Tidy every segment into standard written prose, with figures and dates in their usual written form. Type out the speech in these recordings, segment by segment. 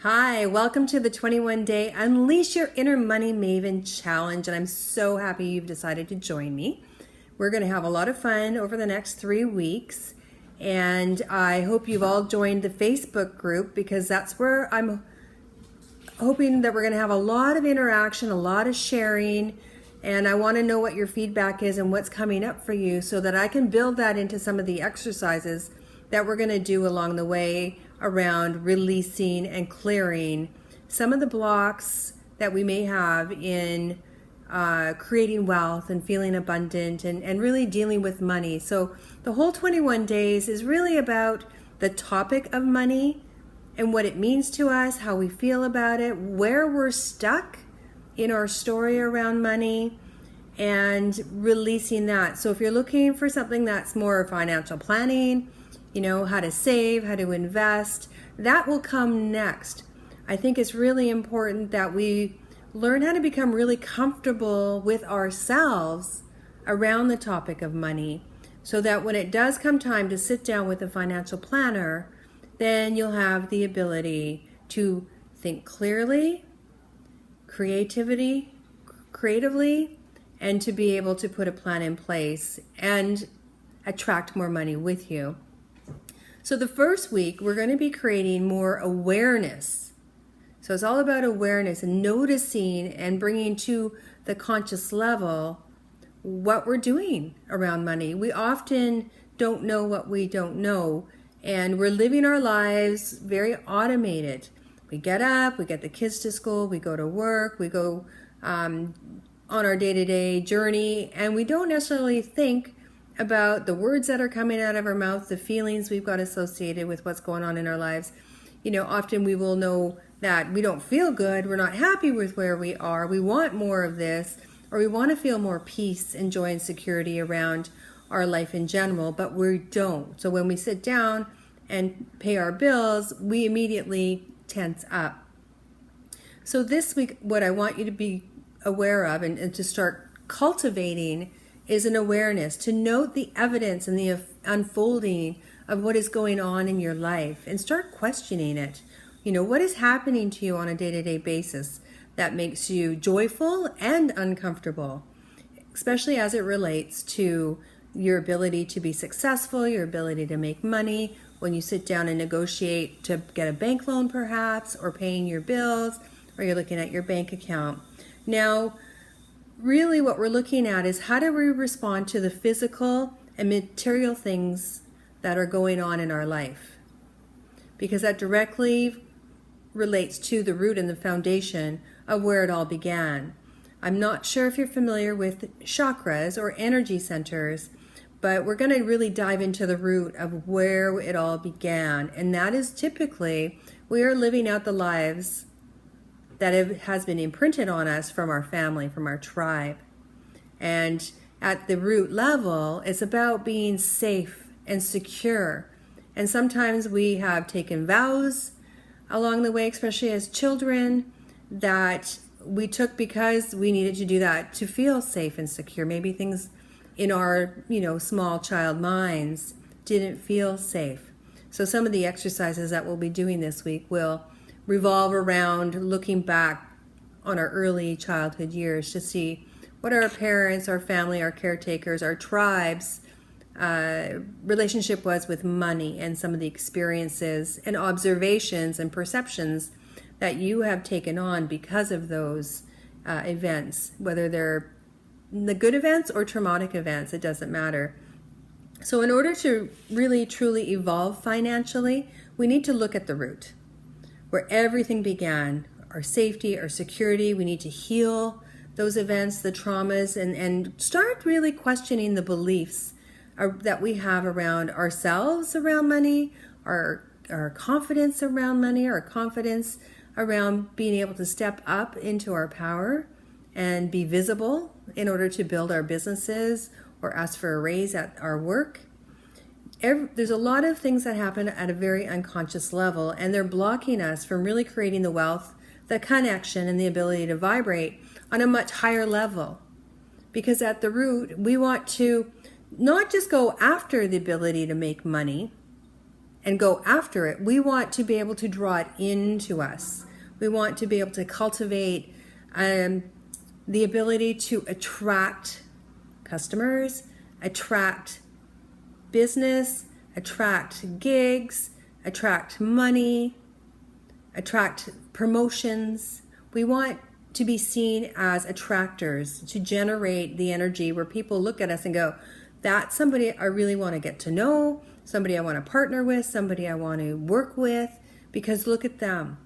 Hi, welcome to the 21-day Unleash Your Inner Money Maven Challenge, and I'm so happy you've decided to join me. We're going to have a lot of fun over the next 3 weeks, and I hope you've all joined the Facebook group because that's where I'm hoping that we're going to have a lot of interaction, a lot of sharing, and I want to know what your feedback is and what's coming up for you so that I can build that into some of the exercises that we're going to do along the way around releasing and clearing some of the blocks that we may have in creating wealth and feeling abundant and really dealing with money. So the whole 21 days is really about the topic of money and what it means to us, how we feel about it, where we're stuck in our story around money, and releasing that. So if you're looking for something that's more financial planning, you know, how to save, how to invest, that will come next. I think it's really important that we learn how to become really comfortable with ourselves around the topic of money so that when it does come time to sit down with a financial planner, then you'll have the ability to think clearly, creatively, and to be able to put a plan in place and attract more money with you. So the first week, we're going to be creating more awareness. So it's all about awareness and noticing and bringing to the conscious level what we're doing around money. We often don't know what we don't know, and we're living our lives very automated. We get up, we get the kids to school, we go to work, we go on our day-to-day journey, and we don't necessarily think about the words that are coming out of our mouth, the feelings we've got associated with what's going on in our lives. You know, often we will know that we don't feel good, we're not happy with where we are, we want more of this, or we want to feel more peace and joy and security around our life in general, but we don't. So when we sit down and pay our bills, we immediately tense up. So this week, what I want you to be aware of and to start cultivating is an awareness, to note the evidence and the unfolding of what is going on in your life and start questioning it. You know, what is happening to you on a day-to-day basis that makes you joyful and uncomfortable, especially as it relates to your ability to be successful, your ability to make money, when you sit down and negotiate to get a bank loan perhaps, or paying your bills, or you're looking at your bank account. Now, really what we're looking at is how do we respond to the physical and material things that are going on in our life, because that directly relates to the root and the foundation of where it all began. I'm not sure if you're familiar with chakras or energy centers, but we're going to really dive into the root of where it all began, and that is typically we are living out the lives that has been imprinted on us from our family, from our tribe. And at the root level, it's about being safe and secure. And sometimes we have taken vows along the way, especially as children, that we took because we needed to do that to feel safe and secure. Maybe things in our, small child minds didn't feel safe. So some of the exercises that we'll be doing this week will revolve around looking back on our early childhood years to see what our parents, our family, our caretakers, our tribes relationship was with money, and some of the experiences and observations and perceptions that you have taken on because of those events, whether they're the good events or traumatic events, it doesn't matter. So in order to really truly evolve financially, we need to look at the root, where everything began, our safety, our security. We need to heal those events, the traumas, and start really questioning the beliefs that we have around ourselves, around money, our confidence around money, our confidence around being able to step up into our power and be visible in order to build our businesses or ask for a raise at our work. There's a lot of things that happen at a very unconscious level, and they're blocking us from really creating the wealth, the connection, and the ability to vibrate on a much higher level. Because at the root, we want to not just go after the ability to make money, and go after it. We want to be able to draw it into us. We want to be able to cultivate the ability to attract customers, attract business, attract gigs, attract money, attract promotions. We want to be seen as attractors, to generate the energy where people look at us and go, that's somebody I really want to get to know, somebody I want to partner with, somebody I want to work with, because look at them.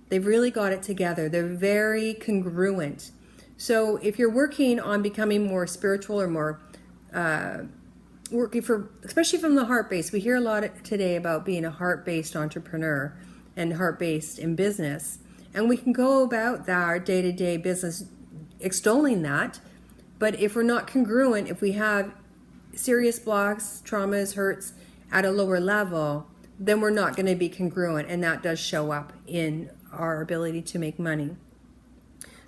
They've really got it together. They're very congruent. So if you're working on becoming more spiritual or more working for, especially from the heart-based, we hear a lot today about being a heart-based entrepreneur and heart-based in business. And we can go about that, our day-to-day business, extolling that. But if we're not congruent, if we have serious blocks, traumas, hurts at a lower level, then we're not going to be congruent. And that does show up in our ability to make money.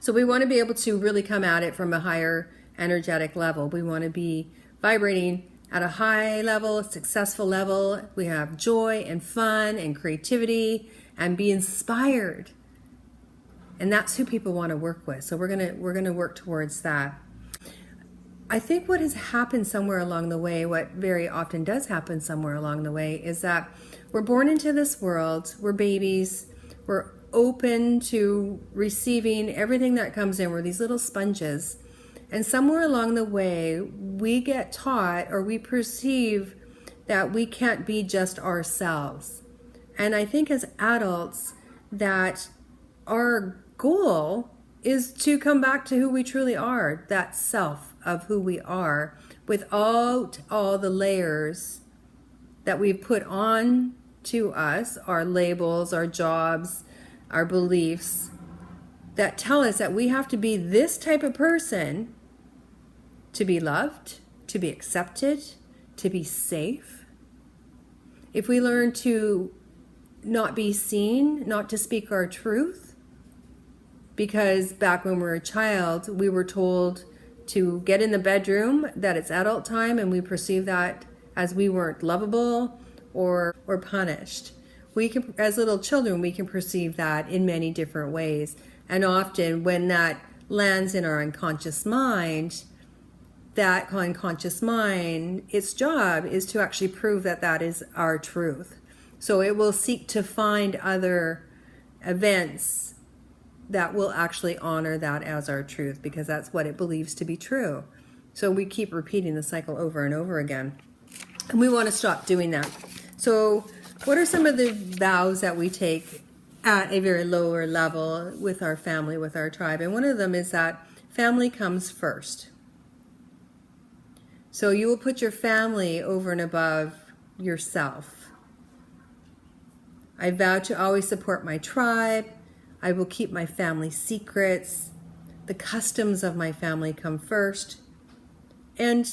So we want to be able to really come at it from a higher energetic level. We want to be vibrating at a high level, successful level. We have joy and fun and creativity and be inspired. And that's who people want to work with. So we're gonna work towards that. I think what has happened somewhere along the way, what very often does happen somewhere along the way, is that we're born into this world, we're babies, we're open to receiving everything that comes in. We're these little sponges. And somewhere along the way, we get taught or we perceive that we can't be just ourselves. And I think as adults that our goal is to come back to who we truly are, that self of who we are, without all the layers that we've put on to us, our labels, our jobs, our beliefs, that tell us that we have to be this type of person to be loved, to be accepted, to be safe. If we learn to not be seen, not to speak our truth, because back when we were a child, we were told to get in the bedroom, that it's adult time, and we perceive that as we weren't lovable or punished. We can, as little children, we can perceive that in many different ways. And often when that lands in our unconscious mind, that unconscious mind, its job is to actually prove that that is our truth. So it will seek to find other events that will actually honor that as our truth, because that's what it believes to be true. So we keep repeating the cycle over and over again. And we want to stop doing that. So what are some of the vows that we take at a very lower level with our family, with our tribe? And one of them is that family comes first. So you will put your family over and above yourself. I vow to always support my tribe. I will keep my family secrets. The customs of my family come first. And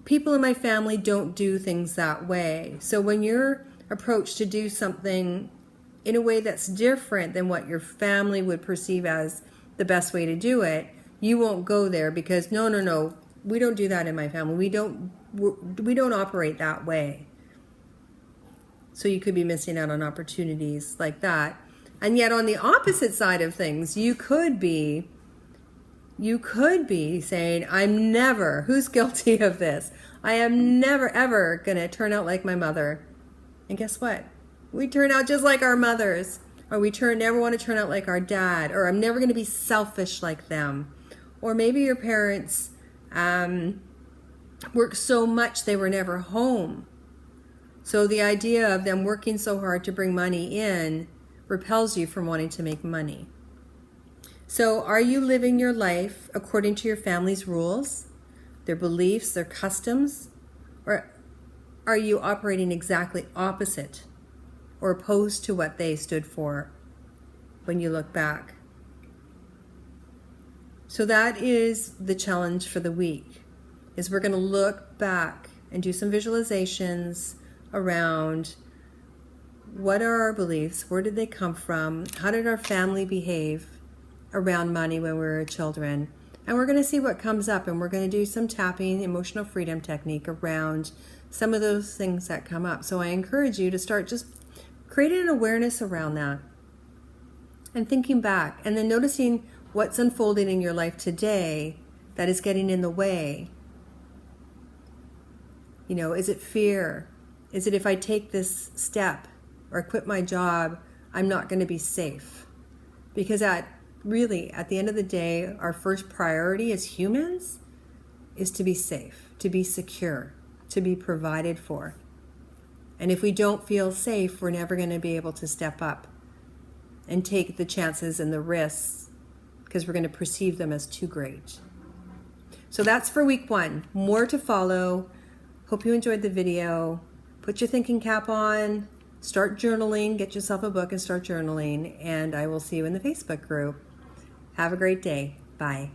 people in my family don't do things that way. So when you're approached to do something in a way that's different than what your family would perceive as the best way to do it, you won't go there, because no, we don't do that in my family. We don't operate that way. So you could be missing out on opportunities like that. And yet on the opposite side of things, you could be saying, I'm never, who's guilty of this? I am never, ever going to turn out like my mother. And guess what? We turn out just like our mothers. Or we never want to turn out like our dad. Or I'm never going to be selfish like them. Or maybe your parents worked so much they were never home. So the idea of them working so hard to bring money in repels you from wanting to make money. So are you living your life according to your family's rules, their beliefs, their customs? Or are you operating exactly opposite or opposed to what they stood for when you look back? So that is the challenge for the week, is we're going to look back and do some visualizations around what are our beliefs, where did they come from, how did our family behave around money when we were children, and we're going to see what comes up, and we're going to do some tapping, emotional freedom technique around some of those things that come up. So I encourage you to start just creating an awareness around that and thinking back, and then noticing what's unfolding in your life today that is getting in the way. You know, is it fear? Is it if I take this step or quit my job, I'm not going to be safe? Because at the end of the day, our first priority as humans is to be safe, to be secure, to be provided for. And if we don't feel safe, we're never going to be able to step up and take the chances and the risks, because we're going to perceive them as too great. So that's for week 1. More to follow. Hope you enjoyed the video. Put your thinking cap on, start journaling, get yourself a book and start journaling, and I will see you in the Facebook group. Have a great day. Bye.